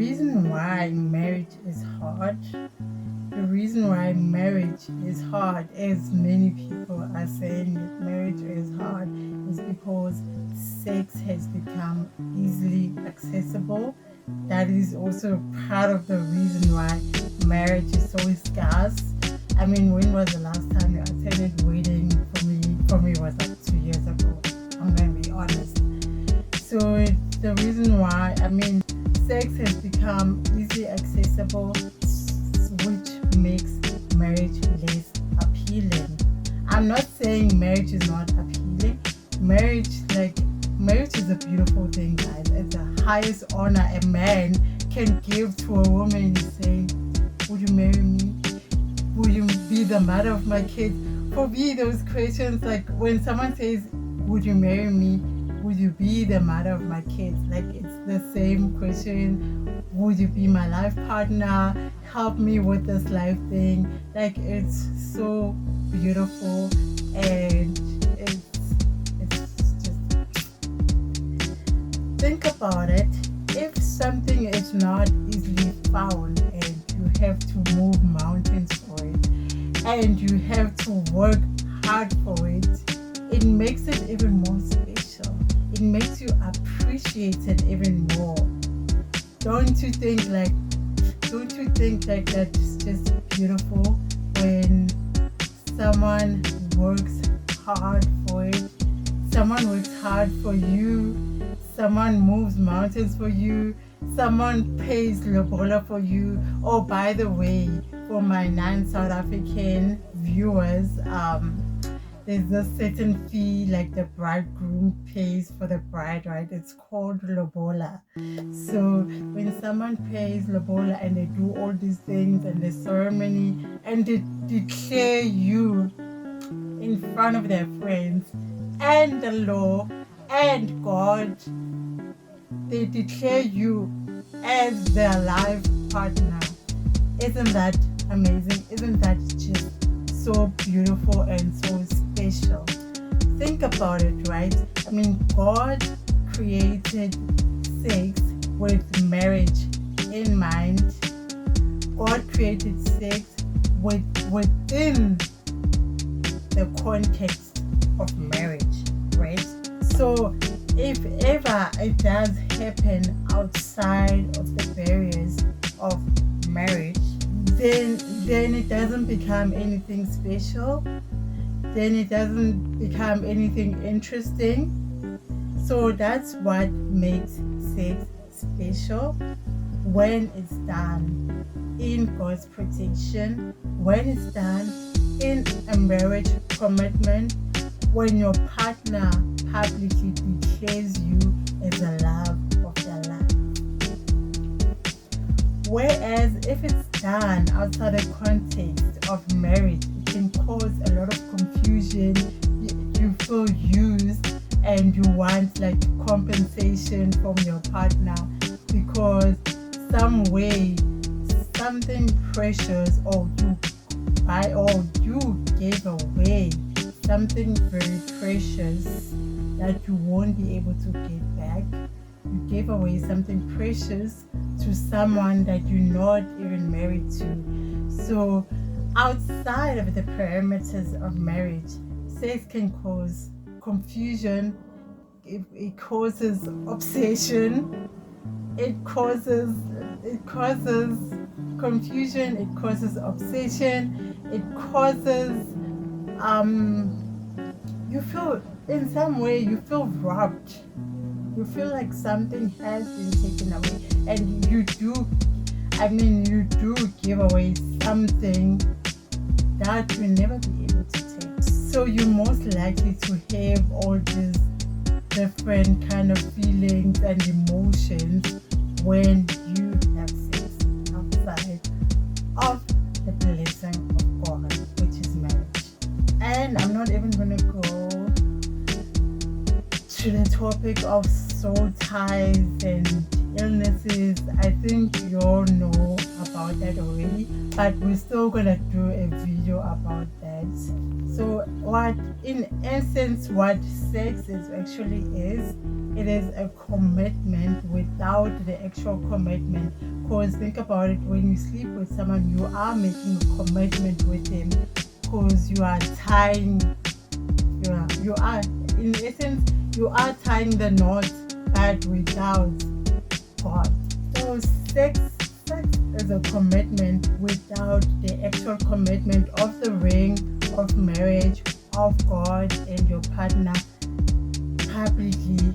reason why marriage is hard, the reason why marriage is hard, as many people are saying that marriage is hard, is because sex has become easily accessible. That is also part of the reason why marriage is so scarce. I mean, when was the last time you attended wedding? For me, it was like 2 years ago. I'm gonna be honest. So the reason why, I mean, sex has become easily accessible, which makes marriage less appealing. I'm not saying marriage is not appealing. Marriage, like, marriage is a beautiful thing, guys. It's the highest honor a man can give to a woman. Is saying, "Would you marry me? Will you be the mother of my kids?" For me, those questions, like when someone says, "Would you marry me? Would you be the mother of my kids?" Like, it's the same question. Would you be my life partner? Help me with this life thing. Like, it's so beautiful, and it's just, think about it. If something is not easily found and you have to move mountains for it, and you have to work hard for it, it makes it even more special. It makes you appreciate it even more. Don't you think like that's just beautiful when someone works hard for it? Someone works hard for you. Someone moves mountains for you. Someone pays lobola for you. Oh, by the way, for my non-South African viewers, there's a certain fee like the bridegroom pays for the bride, right? It's called lobola. So when someone pays lobola and they do all these things and the ceremony and they declare you in front of their friends and the law and God, they declare you as their life partner. Isn't that amazing? Isn't that just so beautiful and so special? Think about it, right? I mean, God created sex with marriage in mind. God created sex within the context of marriage, right? So if ever it does happen outside of the barriers of marriage, then it doesn't become anything special. Then it doesn't become anything interesting. So that's what makes sex special, when it's done in God's protection, when it's done in a marriage commitment, when your partner publicly declares you as the love of their life. Whereas if it's done outside the context of marriage, it can cause a lot of confusion. You feel used and you want like compensation from your partner because some way, something precious, or you gave away something very precious that you won't be able to get back. You gave away something precious to someone that you're not even married to. So outside of the parameters of marriage, sex can cause confusion. It causes obsession. It causes confusion. It causes obsession. It causes you feel, in some way you feel robbed. You feel like something has been taken away, and you do give away something that you'll never be able to take. So you're most likely to have all these different kind of feelings and emotions when you have sex outside of the blessing of God, which is marriage. And I'm not even going to go to the topic of soul ties and illnesses. I think you all know about that already, but we're still going to do a video about that. So in essence, what sex is, it is a commitment without the actual commitment, Because think about it, when you sleep with someone, you are making a commitment with them, because you are tying, you are in essence, you are tying the knot, but without God. So sex is a commitment without the actual commitment of the ring of marriage of God and your partner publicly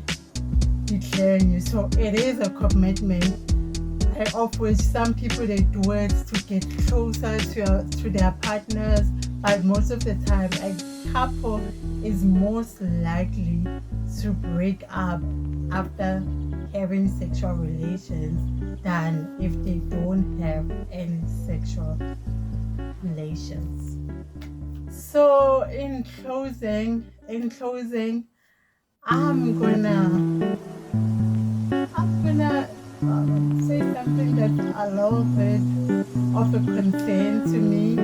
declaring you. So it is a commitment, of which some people they do it to get closer to their partners, but most of the time a couple is most likely to break up after having sexual relations than if they don't have any sexual relations. So in closing, I'm gonna say something that's a little bit of a concern to me.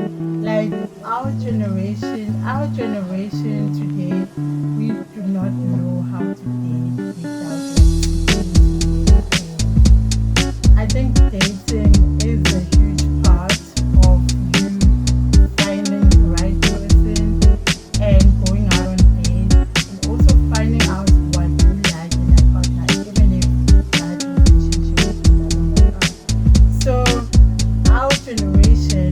Like our generation today, we do not know how to date without I think dating is a huge part of you finding the right person and going out on dates, and also finding out what you like in a partner, even if that relationship doesn't work out. So our generation,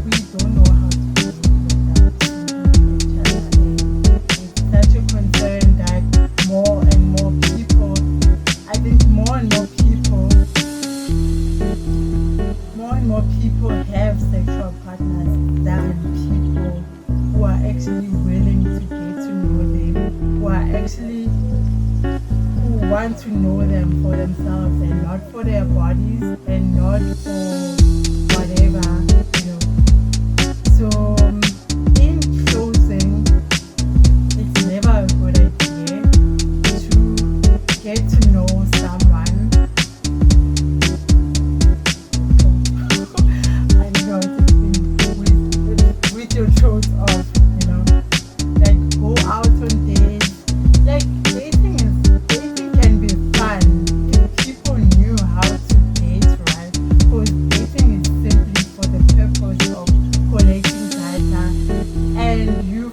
we don't know how to date without speaking to each other, and it's such a concern that more and more people, I think more and more people have sexual partners than people who are actually willing to get to know them, who want to know them for themselves and not for their bodies and not for whatever, you know. So in closing, it's never a good idea to get to know someone. I don't know what to think, with your throat off, you know. Like go out on dates. Like dating can be fun if people knew how to date, right? Because dating is simply for the purpose of collecting data and you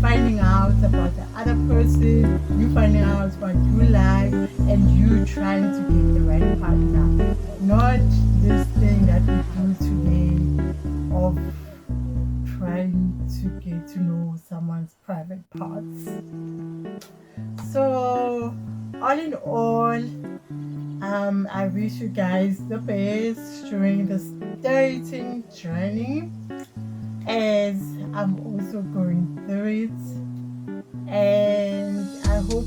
finding out about the other person, you finding out what you like, and you trying to get the right partner. Not this thing that we do today of trying to get to know someone's private parts. So, all in all, I wish you guys the best during this dating journey, as I'm also going through it. And I hope